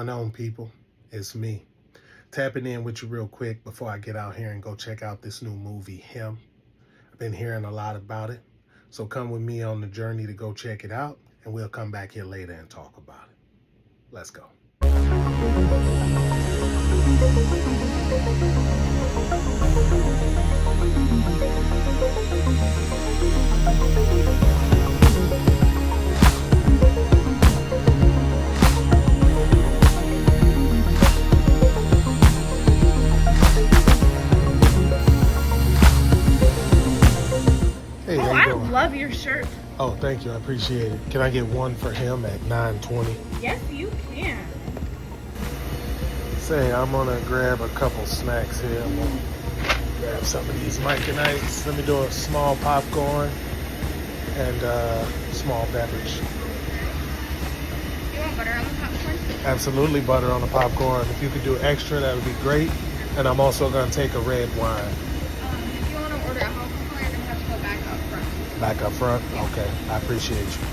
going on, people? It's me. Tapping in with you real quick before I get out here and go check out this new movie, Him. I've been hearing a lot about it. So come with me on the journey to go check it out, and we'll come back here later and talk about it. Let's go. Hey, how you I doing? love your shirt. Oh, thank you. I appreciate it. Can I get one for him at 9:20? Yes, you can. Say, I'm gonna grab a couple snacks here. I'm gonna grab some of these Mike Nights. Let me do a small popcorn and small beverage. You want butter on the popcorn? Absolutely butter on the popcorn. If you could do extra, that would be great. And I'm also gonna take a red wine. If you want to order alcohol, you're going to have to go back up front. Back up front? Okay, I appreciate you.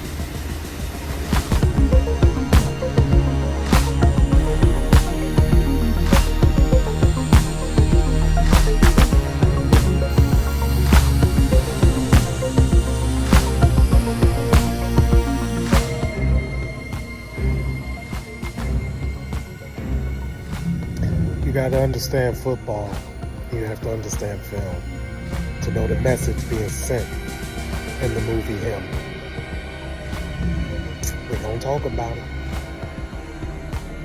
You got to understand football. You have to understand film to know the message being sent in the movie Him. We're going to talk about it.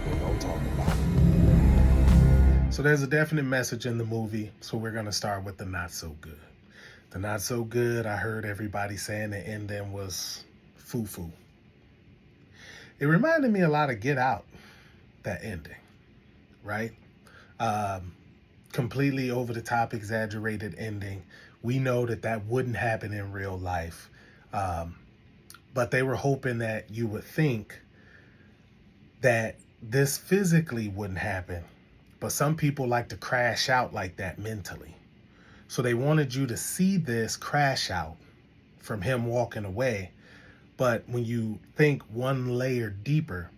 We're going to talk about it. So there's a definite message in the movie, so we're going to start with the not so good. The not so good, I heard everybody saying the ending was foo-foo. It reminded me a lot of Get Out, that ending, right? Completely over the top, exaggerated ending. We know that wouldn't happen in real life. But they were hoping that you would think that this physically wouldn't happen. But some people like to crash out like that mentally. So they wanted you to see this crash out from him walking away. But when you think one layer deeper,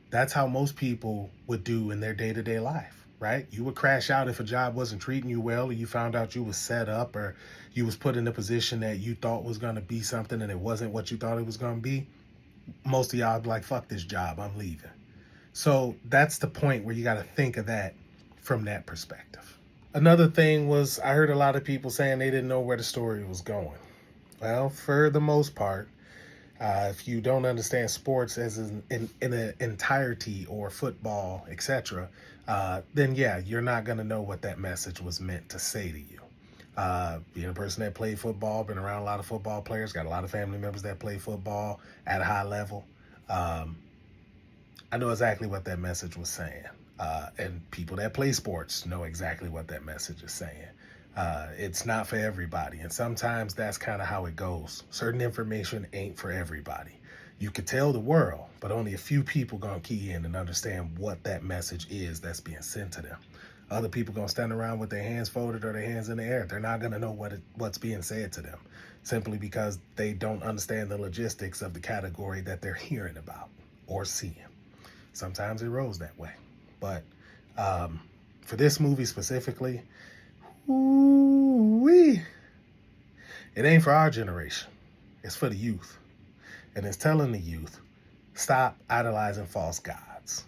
that's how most people would do in their day-to-day life. Right? You would crash out if a job wasn't treating you well, or you found out you was set up, or you was put in a position that you thought was going to be something and it wasn't what you thought it was going to be. Most of y'all be like, fuck this job, I'm leaving. So that's the point where you got to think of that from that perspective. Another thing was, I heard a lot of people saying they didn't know where the story was going. Well, for the most part, if you don't understand sports as in an entirety, or football, etc., then yeah, you're not going to know what that message was meant to say to you. Being a person that played football, been around a lot of football players, got a lot of family members that play football at a high level. I know exactly what that message was saying. And people that play sports know exactly what that message is saying. It's not for everybody. And sometimes that's kind of how it goes. Certain information ain't for everybody. You could tell the world, but only a few people gonna key in and understand what that message is that's being sent to them. Other people gonna stand around with their hands folded or their hands in the air. They're not gonna know what's being said to them, simply because they don't understand the logistics of the category that they're hearing about or seeing. Sometimes it rolls that way. But for this movie specifically, ooh-wee, it ain't for our generation. It's for the youth. And it's telling the youth, stop idolizing false gods.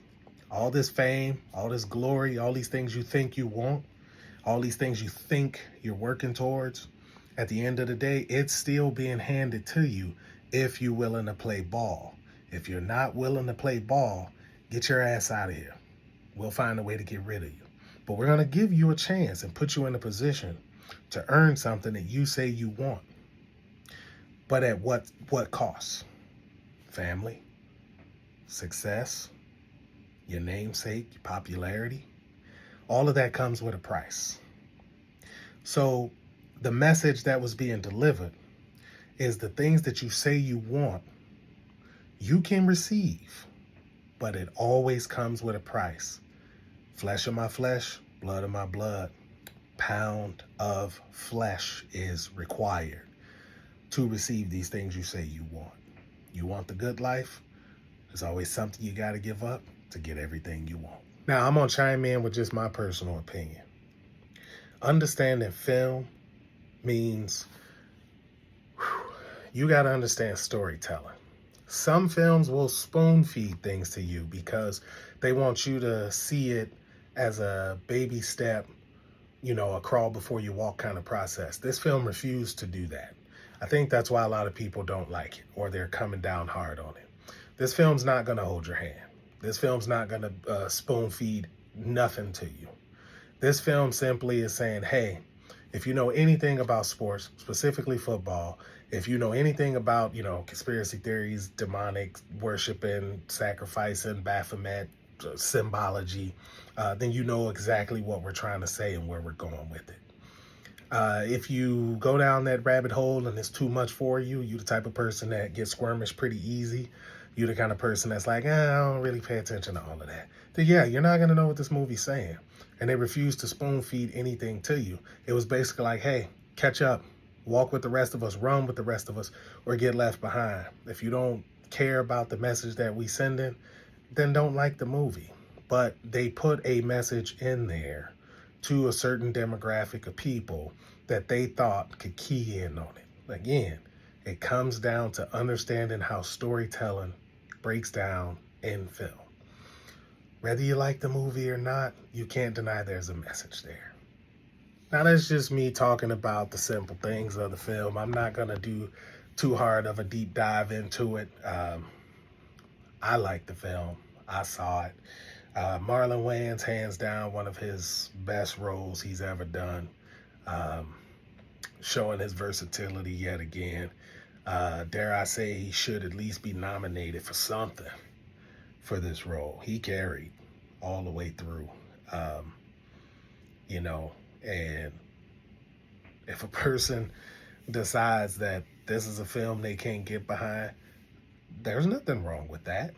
All this fame, all this glory, all these things you think you want, all these things you think you're working towards, at the end of the day, it's still being handed to you if you're willing to play ball. If you're not willing to play ball, get your ass out of here. We'll find a way to get rid of you. But we're going to give you a chance and put you in a position to earn something that you say you want. But at what cost? Family, success, your namesake, your popularity. All of that comes with a price. So the message that was being delivered is the things that you say you want, you can receive, but it always comes with a price. Flesh of my flesh, blood of my blood. Pound of flesh is required to receive these things you say you want. You want the good life? There's always something you got to give up. to get everything you want. Now, I'm going to chime in with just my personal opinion. Understanding film means you got to understand storytelling. Some films will spoon feed things to you because they want you to see it as a baby step, a crawl before you walk kind of process. This film refused to do that. I think that's why a lot of people don't like it, or they're coming down hard on it. This film's not going to hold your hand. This film's not going to spoon feed nothing to you. This film simply is saying, hey, if you know anything about sports, specifically football, if you know anything about, conspiracy theories, demonic worshiping, sacrificing, Baphomet, symbology, then you know exactly what we're trying to say and where we're going with it. If you go down that rabbit hole and it's too much for you, you're the type of person that gets squirmish pretty easy. You're the kind of person that's like, I don't really pay attention to all of that. Then yeah, you're not going to know what this movie's saying. And they refused to spoon feed anything to you. It was basically like, hey, catch up, walk with the rest of us, run with the rest of us, or get left behind. If you don't care about the message that we send in, then don't like the movie. But they put a message in there to a certain demographic of people that they thought could key in on it. Again, it comes down to understanding how storytelling breaks down in film. Whether you like the movie or not, you can't deny there's a message there. Now, that's just me talking about the simple things of the film. I'm not going to do too hard of a deep dive into it. I like the film. I saw it. Marlon Wayans, hands down, one of his best roles he's ever done. Showing his versatility yet again. Dare I say he should at least be nominated for something for this role. He carried all the way through, and if a person decides that this is a film they can't get behind, there's nothing wrong with that.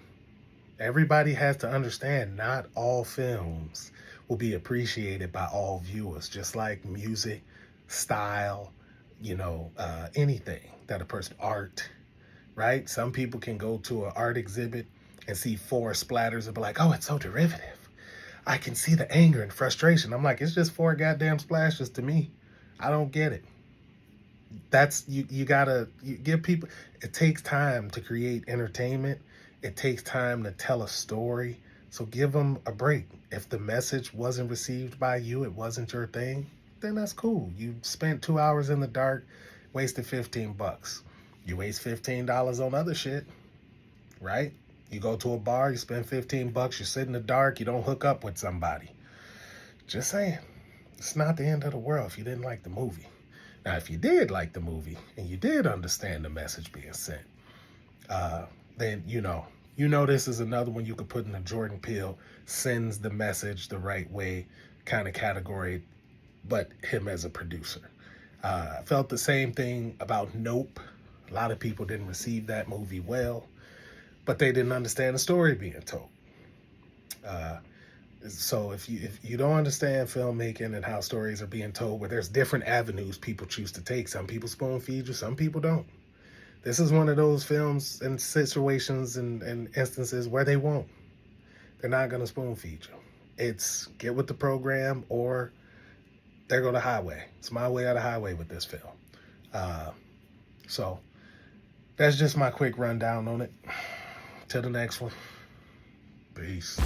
Everybody has to understand not all films will be appreciated by all viewers, just like music, style, anything that a person, art, right? Some people can go to an art exhibit and see 4 splatters and be like, oh, it's so derivative. I can see the anger and frustration. I'm like, it's just 4 goddamn splashes to me. I don't get it. That's, you gotta give people, it takes time to create entertainment. It takes time to tell a story. So give them a break. If the message wasn't received by you, it wasn't your thing, then that's cool. You spent 2 hours in the dark, wasted $15. You waste $15 on other shit, right? You go to a bar, you spend $15, you sit in the dark, you don't hook up with somebody. Just saying, it's not the end of the world if you didn't like the movie. Now, if you did like the movie and you did understand the message being sent, then this is another one you could put in the Jordan Peele sends the message the right way kind of category, but him as a producer. I felt the same thing about Nope. A lot of people didn't receive that movie well, but they didn't understand the story being told. So if you don't understand filmmaking and how stories are being told, where there's different avenues people choose to take. Some people spoon feed you, some people don't. This is one of those films and situations and instances where they won't. They're not going to spoon feed you. It's get with the program or there go the highway. It's my way or the highway with this film. So that's just my quick rundown on it. Till the next one. Peace.